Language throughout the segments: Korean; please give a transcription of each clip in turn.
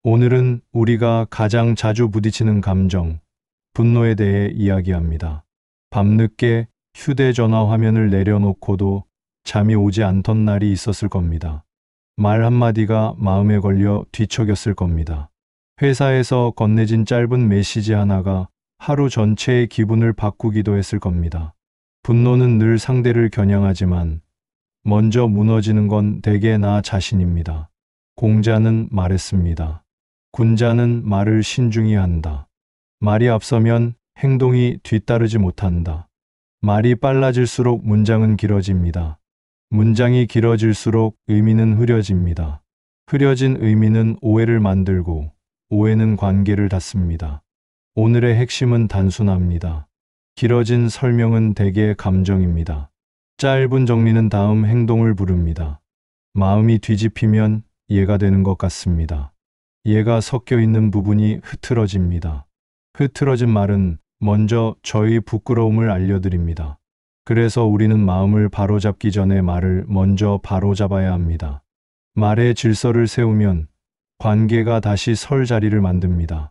오늘은 우리가 가장 자주 부딪히는 감정, 분노에 대해 이야기합니다. 밤늦게 휴대전화 화면을 내려놓고도 잠이 오지 않던 날이 있었을 겁니다. 말 한마디가 마음에 걸려 뒤척였을 겁니다. 회사에서 건네진 짧은 메시지 하나가 하루 전체의 기분을 바꾸기도 했을 겁니다. 분노는 늘 상대를 겨냥하지만 먼저 무너지는 건 대개 나 자신입니다. 공자는 말했습니다. 군자는 말을 신중히 한다. 말이 앞서면 행동이 뒤따르지 못한다. 말이 빨라질수록 문장은 길어집니다. 문장이 길어질수록 의미는 흐려집니다. 흐려진 의미는 오해를 만들고 오해는 관계를 닫습니다. 오늘의 핵심은 단순합니다. 길어진 설명은 대개 감정입니다. 짧은 정리는 다음 행동을 부릅니다. 마음이 뒤집히면 이해가 되는 것 같습니다. 이해가 섞여 있는 부분이 흐트러집니다. 흐트러진 말은 먼저 저희 부끄러움을 알려드립니다. 그래서 우리는 마음을 바로잡기 전에 말을 먼저 바로잡아야 합니다. 말의 질서를 세우면 관계가 다시 설 자리를 만듭니다.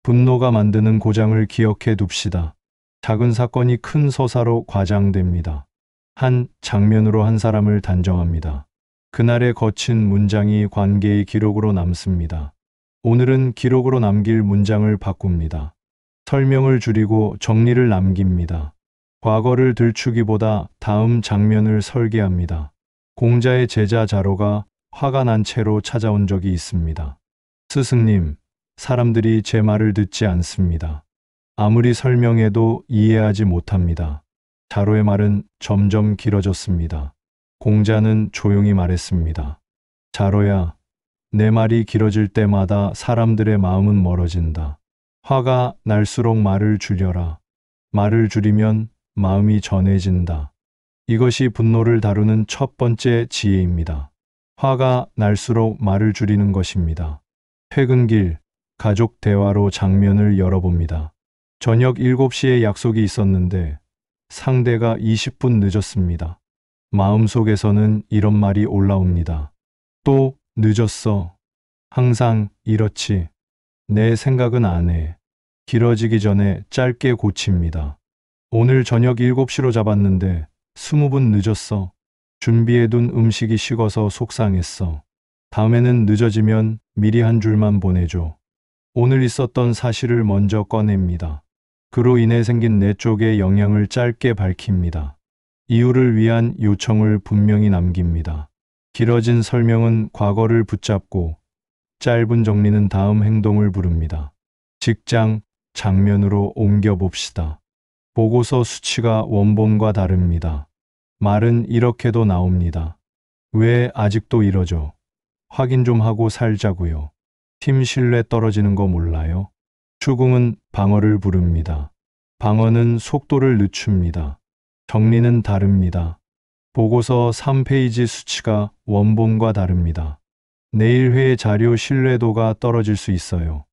분노가 만드는 고장을 기억해 둡시다. 작은 사건이 큰 서사로 과장됩니다. 한 장면으로 한 사람을 단정합니다. 그날의 거친 문장이 관계의 기록으로 남습니다. 오늘은 기록으로 남길 문장을 바꿉니다. 설명을 줄이고 정리를 남깁니다. 과거를 들추기보다 다음 장면을 설계합니다. 공자의 제자 자로가 화가 난 채로 찾아온 적이 있습니다. 스승님, 사람들이 제 말을 듣지 않습니다. 아무리 설명해도 이해하지 못합니다. 자로의 말은 점점 길어졌습니다. 공자는 조용히 말했습니다. 자로야, 내 말이 길어질 때마다 사람들의 마음은 멀어진다. 화가 날수록 말을 줄여라. 말을 줄이면 마음이 전해진다. 이것이 분노를 다루는 첫 번째 지혜입니다. 화가 날수록 말을 줄이는 것입니다. 퇴근길, 가족 대화로 장면을 열어봅니다. 저녁 7시에 약속이 있었는데 상대가 20분 늦었습니다. 마음속에서는 이런 말이 올라옵니다. 또 늦었어. 항상 이렇지. 내 생각은 안 해. 길어지기 전에 짧게 고칩니다. 오늘 저녁 7시로 잡았는데 20분 늦었어. 준비해둔 음식이 식어서 속상했어. 다음에는 늦어지면 미리 한 줄만 보내줘. 오늘 있었던 사실을 먼저 꺼냅니다. 그로 인해 생긴 내 쪽의 영향을 짧게 밝힙니다. 이유를 위한 요청을 분명히 남깁니다. 길어진 설명은 과거를 붙잡고 짧은 정리는 다음 행동을 부릅니다. 직장, 장면으로 옮겨봅시다. 보고서 수치가 원본과 다릅니다. 말은 이렇게도 나옵니다. 왜 아직도 이러죠? 확인 좀 하고 살자고요. 팀 신뢰 떨어지는 거 몰라요? 추궁은 방어를 부릅니다. 방어는 속도를 늦춥니다. 정리는 다릅니다. 보고서 3페이지 수치가 원본과 다릅니다. 내일 회의 자료 신뢰도가 떨어질 수 있어요.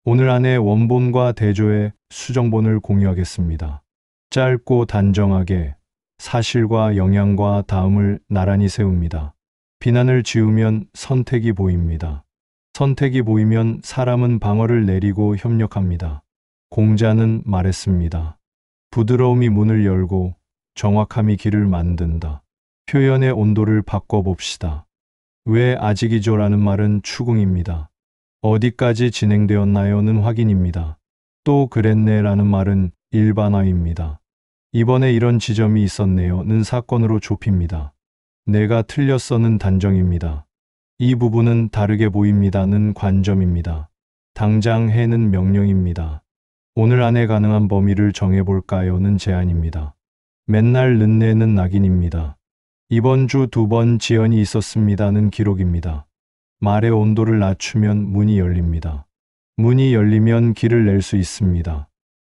오늘 안에 원본과 대조의 수정본을 공유하겠습니다. 짧고 단정하게 사실과 영향과 다음을 나란히 세웁니다. 비난을 지우면 선택이 보입니다. 선택이 보이면 사람은 방어를 내리고 협력합니다. 공자는 말했습니다. 부드러움이 문을 열고 정확함이 길을 만든다. 표현의 온도를 바꿔봅시다. 왜 아직이죠라는 말은 추궁입니다. 어디까지 진행되었나요는 확인입니다. 또 그랬네라는 말은 일반화입니다. 이번에 이런 지점이 있었네요는 사건으로 좁힙니다. 내가 틀렸어는 단정입니다. 이 부분은 다르게 보입니다는 관점입니다. 당장 해는 명령입니다. 오늘 안에 가능한 범위를 정해볼까요는 제안입니다. 맨날 늦네는 낙인입니다. 이번 주 2번 지연이 있었습니다는 기록입니다. 말의 온도를 낮추면 문이 열립니다. 문이 열리면 길을 낼 수 있습니다.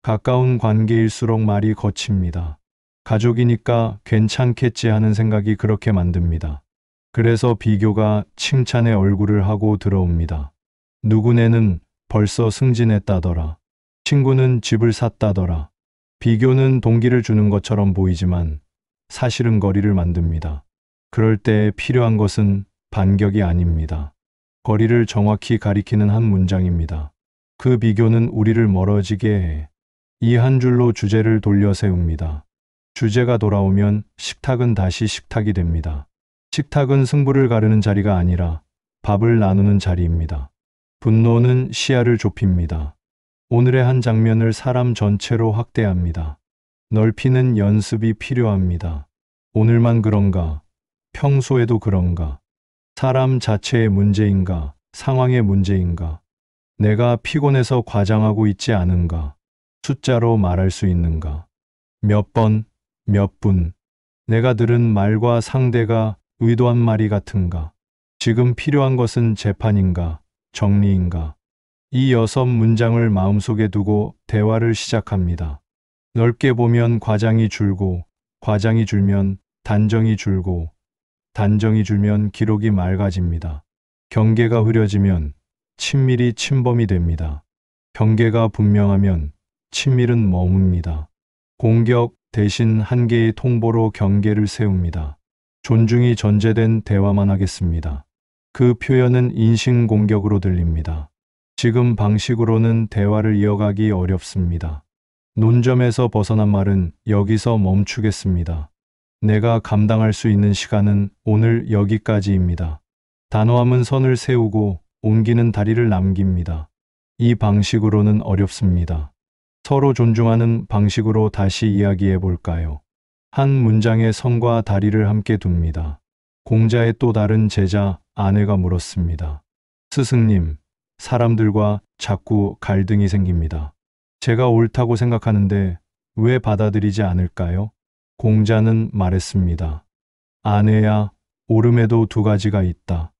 가까운 관계일수록 말이 거칩니다. 가족이니까 괜찮겠지 하는 생각이 그렇게 만듭니다. 그래서 비교가 칭찬의 얼굴을 하고 들어옵니다. 누구네는 벌써 승진했다더라. 친구는 집을 샀다더라. 비교는 동기를 주는 것처럼 보이지만 사실은 거리를 만듭니다. 그럴 때 필요한 것은 반격이 아닙니다. 거리를 정확히 가리키는 한 문장입니다. 그 비교는 우리를 멀어지게 해. 이 한 줄로 주제를 돌려 세웁니다. 주제가 돌아오면 식탁은 다시 식탁이 됩니다. 식탁은 승부를 가르는 자리가 아니라 밥을 나누는 자리입니다. 분노는 시야를 좁힙니다. 오늘의 한 장면을 사람 전체로 확대합니다. 넓히는 연습이 필요합니다. 오늘만 그런가? 평소에도 그런가? 사람 자체의 문제인가? 상황의 문제인가? 내가 피곤해서 과장하고 있지 않은가? 숫자로 말할 수 있는가? 몇 번, 몇 분? 내가 들은 말과 상대가 의도한 말이 같은가? 지금 필요한 것은 재판인가? 정리인가? 이 6문장을 마음속에 두고 대화를 시작합니다. 넓게 보면 과장이 줄고, 과장이 줄면 단정이 줄고, 단정이 줄면 기록이 맑아집니다. 경계가 흐려지면 친밀이 침범이 됩니다. 경계가 분명하면 친밀은 머뭅니다. 공격 대신 한계의 통보로 경계를 세웁니다. 존중이 전제된 대화만 하겠습니다. 그 표현은 인신공격으로 들립니다. 지금 방식으로는 대화를 이어가기 어렵습니다. 논점에서 벗어난 말은 여기서 멈추겠습니다. 내가 감당할 수 있는 시간은 오늘 여기까지입니다. 단호함은 선을 세우고 옮기는 다리를 남깁니다. 이 방식으로는 어렵습니다. 서로 존중하는 방식으로 다시 이야기해 볼까요? 한 문장의 선과 다리를 함께 둡니다. 공자의 또 다른 제자 아내가 물었습니다. 스승님, 사람들과 자꾸 갈등이 생깁니다. 제가 옳다고 생각하는데 왜 받아들이지 않을까요? 공자는 말했습니다. 아내야, 옳음에도 두 가지가 있다.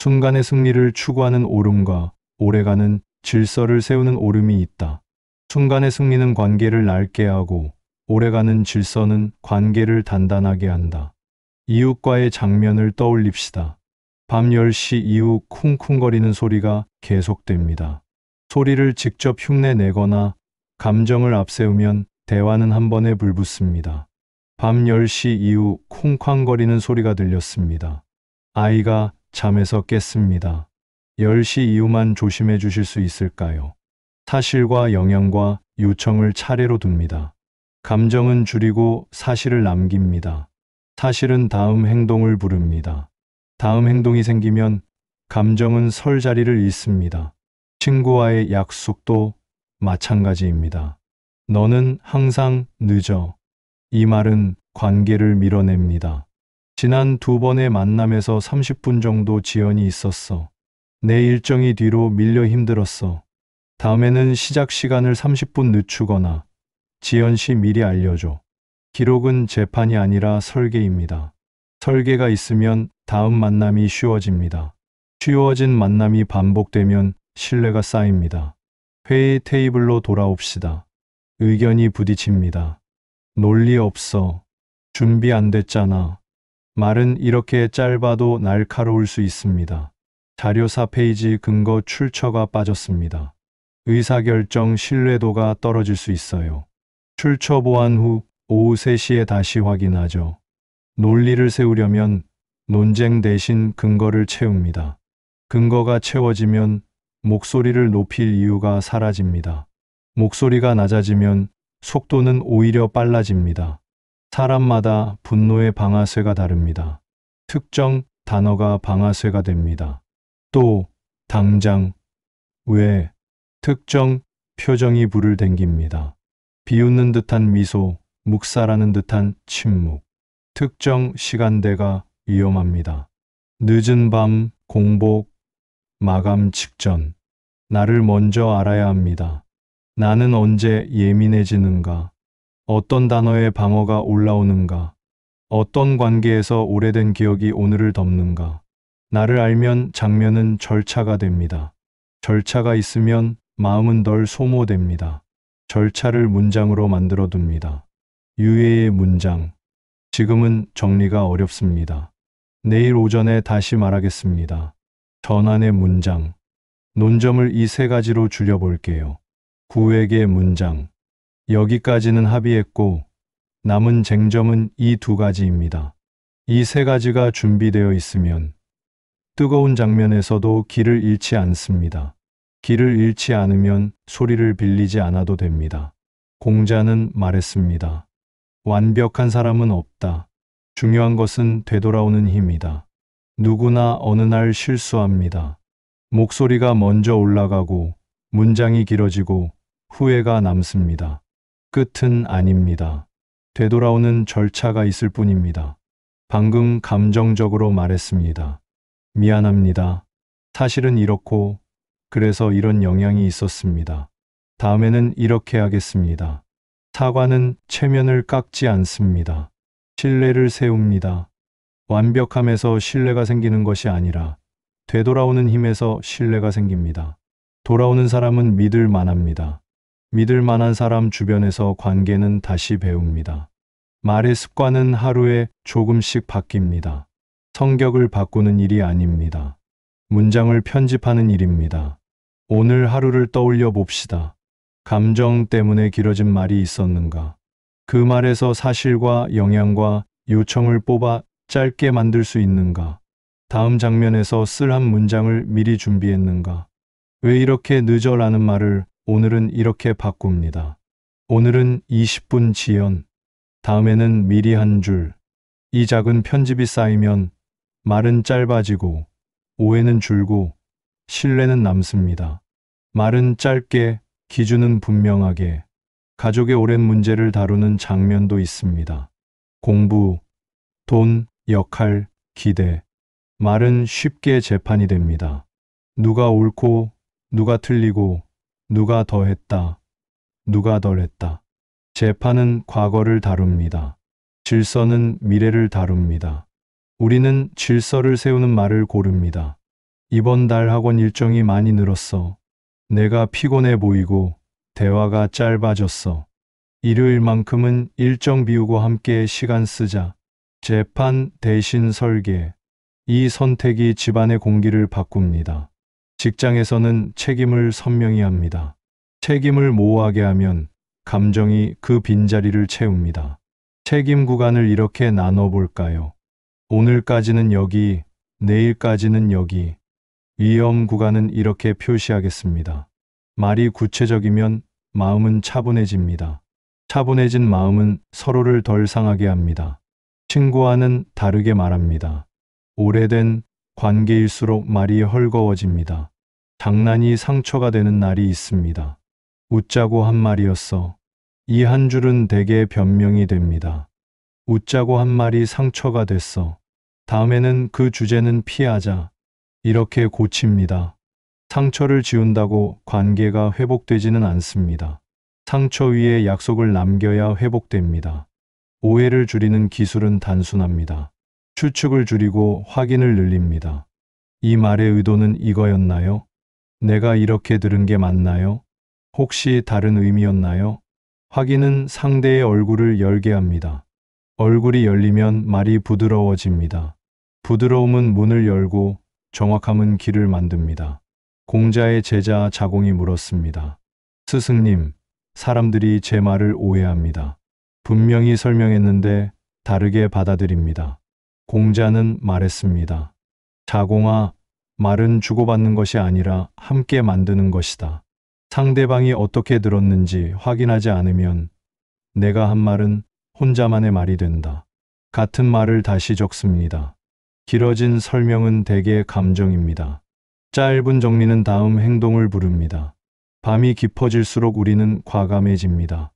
순간의 승리를 추구하는 옳음과 오래가는 질서를 세우는 옳음이 있다. 순간의 승리는 관계를 낡게 하고 오래가는 질서는 관계를 단단하게 한다. 이웃과의 장면을 떠올립시다. 밤 10시 이후 쿵쿵거리는 소리가 계속됩니다. 소리를 직접 흉내내거나 감정을 앞세우면 대화는 한 번에 불붙습니다. 밤 10시 이후 쿵쾅거리는 소리가 들렸습니다. 아이가 잠에서 깼습니다. 10시 이후만 조심해 주실 수 있을까요? 사실과 영향과 요청을 차례로 둡니다. 감정은 줄이고 사실을 남깁니다. 사실은 다음 행동을 부릅니다. 다음 행동이 생기면 감정은 설 자리를 잃습니다. 친구와의 약속도 마찬가지입니다. 너는 항상 늦어. 이 말은 관계를 밀어냅니다. 지난 2번의 만남에서 30분 정도 지연이 있었어. 내 일정이 뒤로 밀려 힘들었어. 다음에는 시작 시간을 30분 늦추거나 지연 시 미리 알려줘. 기록은 재판이 아니라 설계입니다. 설계가 있으면 다음 만남이 쉬워집니다. 쉬워진 만남이 반복되면 신뢰가 쌓입니다. 회의 테이블로 돌아옵시다. 의견이 부딪힙니다. 논리 없어. 준비 안 됐잖아. 말은 이렇게 짧아도 날카로울 수 있습니다. 자료 4페이지 근거 출처가 빠졌습니다. 의사결정 신뢰도가 떨어질 수 있어요. 출처 보완 후 오후 3시에 다시 확인하죠. 논리를 세우려면 논쟁 대신 근거를 채웁니다. 근거가 채워지면 목소리를 높일 이유가 사라집니다. 목소리가 낮아지면 속도는 오히려 빨라집니다. 사람마다 분노의 방아쇠가 다릅니다. 특정 단어가 방아쇠가 됩니다. 또, 당장, 왜, 특정 표정이 불을 댕깁니다. 비웃는 듯한 미소, 묵살하는 듯한 침묵. 특정 시간대가 위험합니다. 늦은 밤, 공복, 마감 직전. 나를 먼저 알아야 합니다. 나는 언제 예민해지는가? 어떤 단어의 방어가 올라오는가? 어떤 관계에서 오래된 기억이 오늘을 덮는가? 나를 알면 장면은 절차가 됩니다. 절차가 있으면 마음은 덜 소모됩니다. 절차를 문장으로 만들어둡니다. 유예의 문장. 지금은 정리가 어렵습니다. 내일 오전에 다시 말하겠습니다. 전환의 문장. 논점을 이 3가지로 줄여볼게요. 구획의 문장. 여기까지는 합의했고 남은 쟁점은 이 2가지입니다. 이 3가지가 준비되어 있으면 뜨거운 장면에서도 길을 잃지 않습니다. 길을 잃지 않으면 소리를 빌리지 않아도 됩니다. 공자는 말했습니다. 완벽한 사람은 없다. 중요한 것은 되돌아오는 힘이다. 누구나 어느 날 실수합니다. 목소리가 먼저 올라가고 문장이 길어지고 후회가 남습니다. 끝은 아닙니다. 되돌아오는 절차가 있을 뿐입니다. 방금 감정적으로 말했습니다. 미안합니다. 사실은 이렇고 그래서 이런 영향이 있었습니다. 다음에는 이렇게 하겠습니다. 사과는 체면을 깎지 않습니다. 신뢰를 세웁니다. 완벽함에서 신뢰가 생기는 것이 아니라 되돌아오는 힘에서 신뢰가 생깁니다. 돌아오는 사람은 믿을 만합니다. 믿을 만한 사람 주변에서 관계는 다시 배웁니다. 말의 습관은 하루에 조금씩 바뀝니다. 성격을 바꾸는 일이 아닙니다. 문장을 편집하는 일입니다. 오늘 하루를 떠올려 봅시다. 감정 때문에 길어진 말이 있었는가? 그 말에서 사실과 영향과 요청을 뽑아 짧게 만들 수 있는가? 다음 장면에서 쓸 한 문장을 미리 준비했는가? 왜 이렇게 늦어? 라는 말을 오늘은 이렇게 바꿉니다. 오늘은 20분 지연, 다음에는 미리 한 줄. 이 작은 편집이 쌓이면 말은 짧아지고 오해는 줄고 신뢰는 남습니다. 말은 짧게, 기준은 분명하게. 가족의 오랜 문제를 다루는 장면도 있습니다. 공부, 돈, 역할, 기대. 말은 쉽게 재판이 됩니다. 누가 옳고, 누가 틀리고, 누가 더 했다, 누가 덜 했다. 재판은 과거를 다룹니다. 질서는 미래를 다룹니다. 우리는 질서를 세우는 말을 고릅니다. 이번 달 학원 일정이 많이 늘었어. 내가 피곤해 보이고 대화가 짧아졌어. 일요일만큼은 일정 비우고 함께 시간 쓰자. 재판 대신 설계. 이 선택이 집안의 공기를 바꿉니다. 직장에서는 책임을 선명히 합니다. 책임을 모호하게 하면 감정이 그 빈자리를 채웁니다. 책임 구간을 이렇게 나눠볼까요? 오늘까지는 여기, 내일까지는 여기. 위험 구간은 이렇게 표시하겠습니다. 말이 구체적이면 마음은 차분해집니다. 차분해진 마음은 서로를 덜 상하게 합니다. 친구와는 다르게 말합니다. 오래된 관계일수록 말이 헐거워집니다. 장난이 상처가 되는 날이 있습니다. 웃자고 한 말이었어. 이 한 줄은 대개 변명이 됩니다. 웃자고 한 말이 상처가 됐어. 다음에는 그 주제는 피하자. 이렇게 고칩니다. 상처를 지운다고 관계가 회복되지는 않습니다. 상처 위에 약속을 남겨야 회복됩니다. 오해를 줄이는 기술은 단순합니다. 추측을 줄이고 확인을 늘립니다. 이 말의 의도는 이거였나요? 내가 이렇게 들은 게 맞나요? 혹시 다른 의미였나요? 확인은 상대의 얼굴을 열게 합니다. 얼굴이 열리면 말이 부드러워집니다. 부드러움은 문을 열고 정확함은 길을 만듭니다. 공자의 제자 자공이 물었습니다. 스승님, 사람들이 제 말을 오해합니다. 분명히 설명했는데 다르게 받아들입니다. 공자는 말했습니다. 자공아, 말은 주고받는 것이 아니라 함께 만드는 것이다. 상대방이 어떻게 들었는지 확인하지 않으면 내가 한 말은 혼자만의 말이 된다. 같은 말을 다시 적습니다. 길어진 설명은 대개 감정입니다. 짧은 정리는 다음 행동을 부릅니다. 밤이 깊어질수록 우리는 과감해집니다.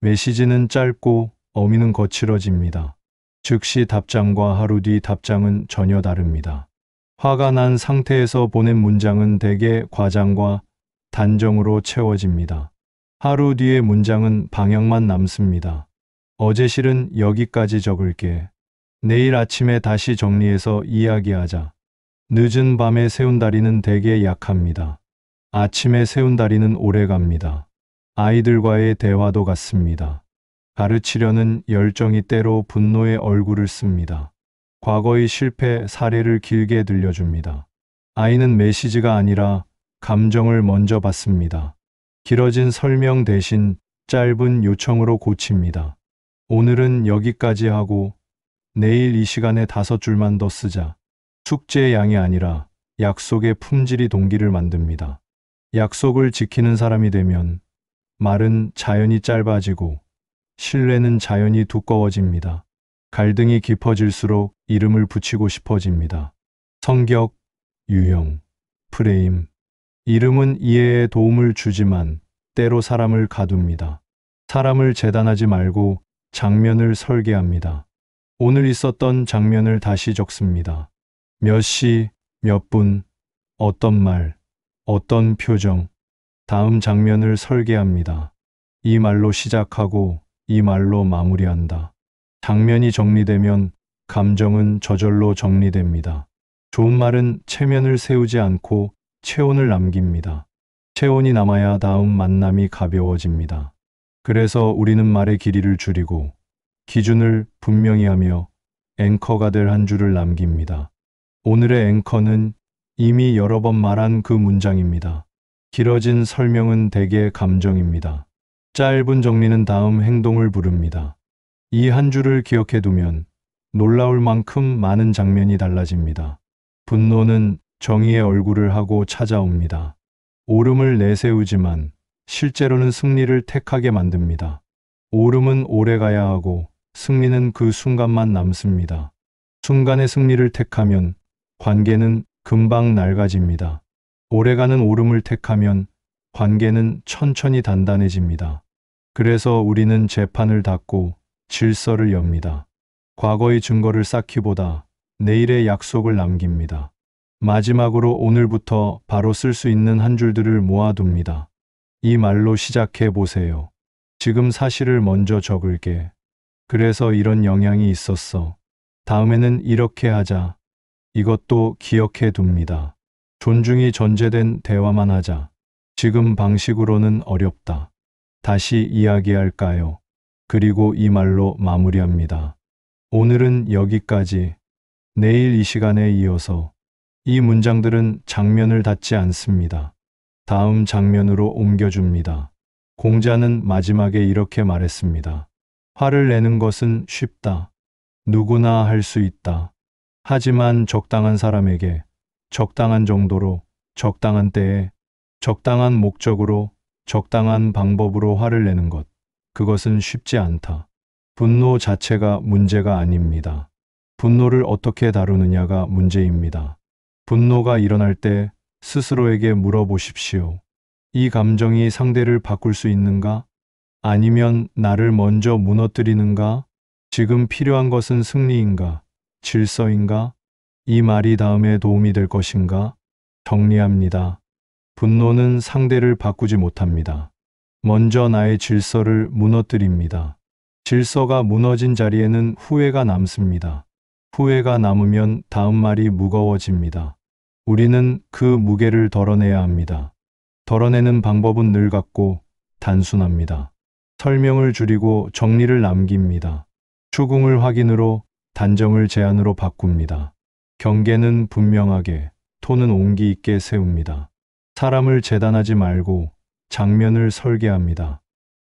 메시지는 짧고 어미는 거칠어집니다. 즉시 답장과 하루 뒤 답장은 전혀 다릅니다. 화가 난 상태에서 보낸 문장은 대개 과장과 단정으로 채워집니다. 하루 뒤의 문장은 방향만 남습니다. 어제 실은 여기까지 적을게. 내일 아침에 다시 정리해서 이야기하자. 늦은 밤에 세운 다리는 대개 약합니다. 아침에 세운 다리는 오래갑니다. 아이들과의 대화도 같습니다. 가르치려는 열정이 때로 분노의 얼굴을 씁니다. 과거의 실패 사례를 길게 들려줍니다. 아이는 메시지가 아니라 감정을 먼저 받습니다. 길어진 설명 대신 짧은 요청으로 고칩니다. 오늘은 여기까지 하고 내일 이 시간에 5줄만 더 쓰자. 숙제의 양이 아니라 약속의 품질이 동기를 만듭니다. 약속을 지키는 사람이 되면 말은 자연히 짧아지고 신뢰는 자연히 두꺼워집니다. 갈등이 깊어질수록 이름을 붙이고 싶어집니다. 성격, 유형, 프레임. 이름은 이해에 도움을 주지만 때로 사람을 가둡니다. 사람을 재단하지 말고 장면을 설계합니다. 오늘 있었던 장면을 다시 적습니다. 몇 시, 몇 분, 어떤 말, 어떤 표정. 다음 장면을 설계합니다. 이 말로 시작하고 이 말로 마무리한다. 장면이 정리되면 감정은 저절로 정리됩니다. 좋은 말은 체면을 세우지 않고 체온을 남깁니다. 체온이 남아야 다음 만남이 가벼워집니다. 그래서 우리는 말의 길이를 줄이고 기준을 분명히 하며 앵커가 될 한 줄을 남깁니다. 오늘의 앵커는 이미 여러 번 말한 그 문장입니다. 길어진 설명은 대개 감정입니다. 짧은 정리는 다음 행동을 부릅니다. 이 한 줄을 기억해 두면 놀라울 만큼 많은 장면이 달라집니다. 분노는 정의의 얼굴을 하고 찾아옵니다. 오름을 내세우지만 실제로는 승리를 택하게 만듭니다. 오름은 오래 가야 하고 승리는 그 순간만 남습니다. 순간의 승리를 택하면 관계는 금방 낡아집니다. 오래가는 오름을 택하면 관계는 천천히 단단해집니다. 그래서 우리는 재판을 닫고 질서를 엽니다. 과거의 증거를 쌓기보다 내일의 약속을 남깁니다. 마지막으로 오늘부터 바로 쓸 수 있는 한 줄들을 모아둡니다. 이 말로 시작해 보세요. 지금 사실을 먼저 적을게. 그래서 이런 영향이 있었어. 다음에는 이렇게 하자. 이것도 기억해 둡니다. 존중이 전제된 대화만 하자. 지금 방식으로는 어렵다. 다시 이야기할까요? 그리고 이 말로 마무리합니다. 오늘은 여기까지. 내일 이 시간에 이어서. 이 문장들은 장면을 닫지 않습니다. 다음 장면으로 옮겨줍니다. 공자는 마지막에 이렇게 말했습니다. 화를 내는 것은 쉽다. 누구나 할 수 있다. 하지만 적당한 사람에게, 적당한 정도로, 적당한 때에, 적당한 목적으로, 적당한 방법으로 화를 내는 것. 그것은 쉽지 않다. 분노 자체가 문제가 아닙니다. 분노를 어떻게 다루느냐가 문제입니다. 분노가 일어날 때 스스로에게 물어보십시오. 이 감정이 상대를 바꿀 수 있는가? 아니면 나를 먼저 무너뜨리는가? 지금 필요한 것은 승리인가? 질서인가? 이 말이 다음에 도움이 될 것인가? 정리합니다. 분노는 상대를 바꾸지 못합니다. 먼저 나의 질서를 무너뜨립니다. 질서가 무너진 자리에는 후회가 남습니다. 후회가 남으면 다음 말이 무거워집니다. 우리는 그 무게를 덜어내야 합니다. 덜어내는 방법은 늘 같고 단순합니다. 설명을 줄이고 정리를 남깁니다. 추궁을 확인으로, 단정을 제안으로 바꿉니다. 경계는 분명하게, 톤은 온기 있게 세웁니다. 사람을 재단하지 말고 장면을 설계합니다.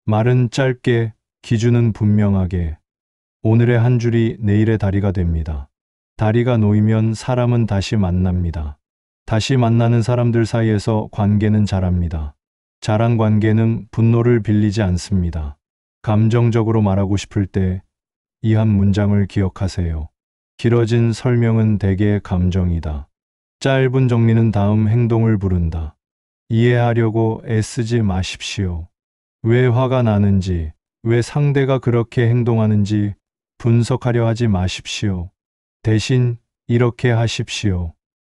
말은 짧게, 기준은 분명하게. 오늘의 한 줄이 내일의 다리가 됩니다. 다리가 놓이면 사람은 다시 만납니다. 다시 만나는 사람들 사이에서 관계는 자랍니다. 자란 관계는 분노를 빌리지 않습니다. 감정적으로 말하고 싶을 때 이 한 문장을 기억하세요. 길어진 설명은 대개 감정이다. 짧은 정리는 다음 행동을 부른다. 이해하려고 애쓰지 마십시오. 왜 화가 나는지, 왜 상대가 그렇게 행동하는지 분석하려 하지 마십시오. 대신 이렇게 하십시오.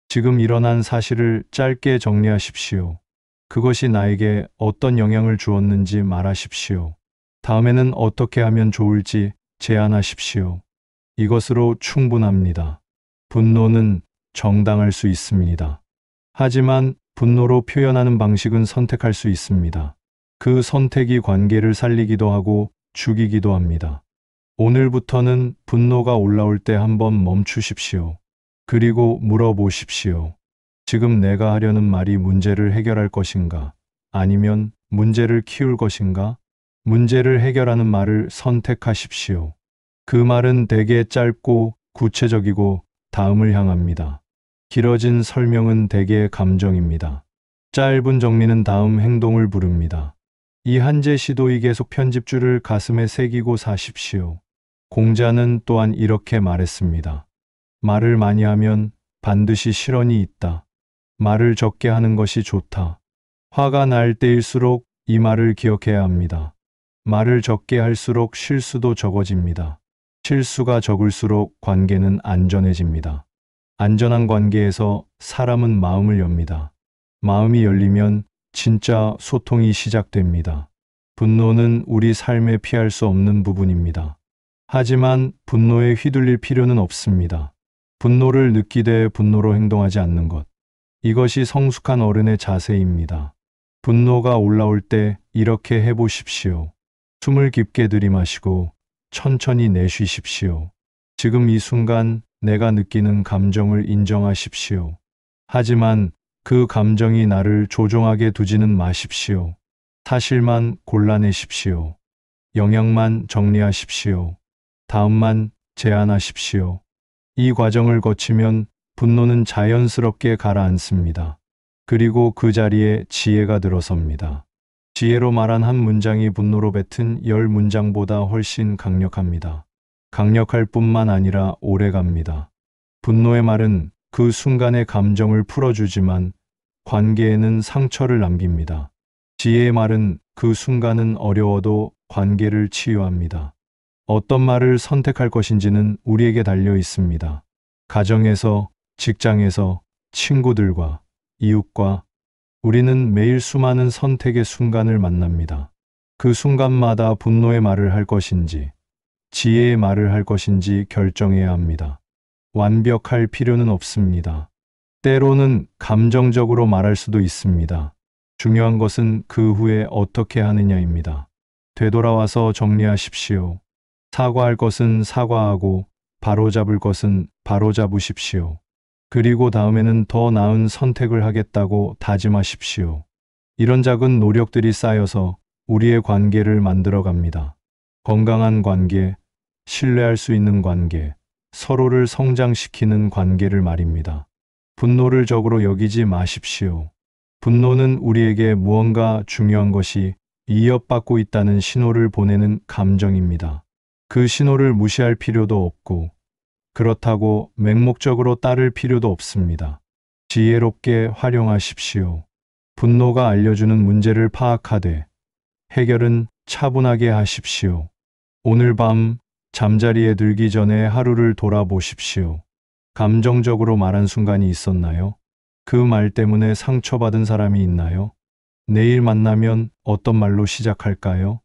지금 일어난 사실을 짧게 정리하십시오. 그것이 나에게 어떤 영향을 주었는지 말하십시오. 다음에는 어떻게 하면 좋을지 제안하십시오. 이것으로 충분합니다. 분노는 정당할 수 있습니다. 하지만 분노로 표현하는 방식은 선택할 수 있습니다. 그 선택이 관계를 살리기도 하고 죽이기도 합니다. 오늘부터는 분노가 올라올 때 한번 멈추십시오. 그리고 물어보십시오. 지금 내가 하려는 말이 문제를 해결할 것인가? 아니면 문제를 키울 것인가? 문제를 해결하는 말을 선택하십시오. 그 말은 대개 짧고 구체적이고 다음을 향합니다. 길어진 설명은 대개 감정입니다. 짧은 정리는 다음 행동을 부릅니다. 이한재 시도이 계속 편집줄을 가슴에 새기고 사십시오. 공자는 또한 이렇게 말했습니다. 말을 많이 하면 반드시 실언이 있다. 말을 적게 하는 것이 좋다. 화가 날 때일수록 이 말을 기억해야 합니다. 말을 적게 할수록 실수도 적어집니다. 실수가 적을수록 관계는 안전해집니다. 안전한 관계에서 사람은 마음을 엽니다. 마음이 열리면 진짜 소통이 시작됩니다. 분노는 우리 삶에 피할 수 없는 부분입니다. 하지만 분노에 휘둘릴 필요는 없습니다. 분노를 느끼되 분노로 행동하지 않는 것. 이것이 성숙한 어른의 자세입니다. 분노가 올라올 때 이렇게 해보십시오. 숨을 깊게 들이마시고 천천히 내쉬십시오. 지금 이 순간 내가 느끼는 감정을 인정하십시오. 하지만 그 감정이 나를 조종하게 두지는 마십시오. 사실만 골라내십시오. 영역만 정리하십시오. 다음만 제안하십시오. 이 과정을 거치면 분노는 자연스럽게 가라앉습니다. 그리고 그 자리에 지혜가 들어섭니다. 지혜로 말한 한 문장이 분노로 뱉은 10문장보다 훨씬 강력합니다. 강력할 뿐만 아니라 오래갑니다. 분노의 말은 그 순간의 감정을 풀어주지만 관계에는 상처를 남깁니다. 지혜의 말은 그 순간은 어려워도 관계를 치유합니다. 어떤 말을 선택할 것인지는 우리에게 달려 있습니다. 가정에서, 직장에서, 친구들과, 이웃과 우리는 매일 수많은 선택의 순간을 만납니다. 그 순간마다 분노의 말을 할 것인지, 지혜의 말을 할 것인지 결정해야 합니다. 완벽할 필요는 없습니다. 때로는 감정적으로 말할 수도 있습니다. 중요한 것은 그 후에 어떻게 하느냐입니다. 되돌아와서 정리하십시오. 사과할 것은 사과하고 바로잡을 것은 바로잡으십시오. 그리고 다음에는 더 나은 선택을 하겠다고 다짐하십시오. 이런 작은 노력들이 쌓여서 우리의 관계를 만들어 갑니다. 건강한 관계, 신뢰할 수 있는 관계, 서로를 성장시키는 관계를 말입니다. 분노를 적으로 여기지 마십시오. 분노는 우리에게 무언가 중요한 것이 위협받고 있다는 신호를 보내는 감정입니다. 그 신호를 무시할 필요도 없고 그렇다고 맹목적으로 따를 필요도 없습니다. 지혜롭게 활용하십시오. 분노가 알려주는 문제를 파악하되 해결은 차분하게 하십시오. 오늘 밤 잠자리에 들기 전에 하루를 돌아보십시오. 감정적으로 말한 순간이 있었나요? 그 말 때문에 상처받은 사람이 있나요? 내일 만나면 어떤 말로 시작할까요?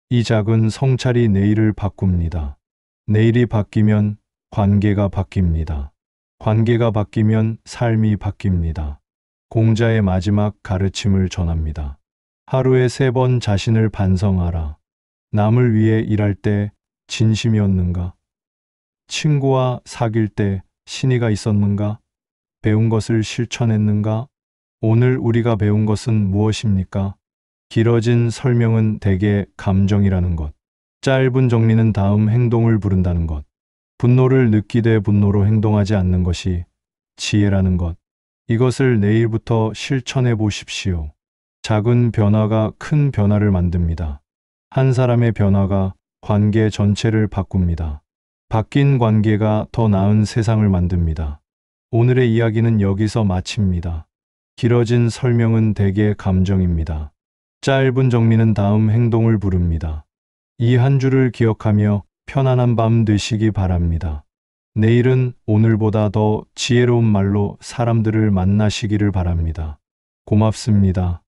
이 작은 성찰이 내일을 바꿉니다. 내일이 바뀌면 관계가 바뀝니다. 관계가 바뀌면 삶이 바뀝니다. 공자의 마지막 가르침을 전합니다. 하루에 3번 자신을 반성하라. 남을 위해 일할 때 진심이었는가? 친구와 사귈 때 신의가 있었는가? 배운 것을 실천했는가? 오늘 우리가 배운 것은 무엇입니까? 길어진 설명은 대개 감정이라는 것. 짧은 정리는 다음 행동을 부른다는 것. 분노를 느끼되 분노로 행동하지 않는 것이 지혜라는 것. 이것을 내일부터 실천해 보십시오. 작은 변화가 큰 변화를 만듭니다. 한 사람의 변화가 관계 전체를 바꿉니다. 바뀐 관계가 더 나은 세상을 만듭니다. 오늘의 이야기는 여기서 마칩니다. 길어진 설명은 대개 감정입니다. 짧은 정리는 다음 행동을 부릅니다. 이 한 줄을 기억하며 편안한 밤 되시기 바랍니다. 내일은 오늘보다 더 지혜로운 말로 사람들을 만나시기를 바랍니다. 고맙습니다.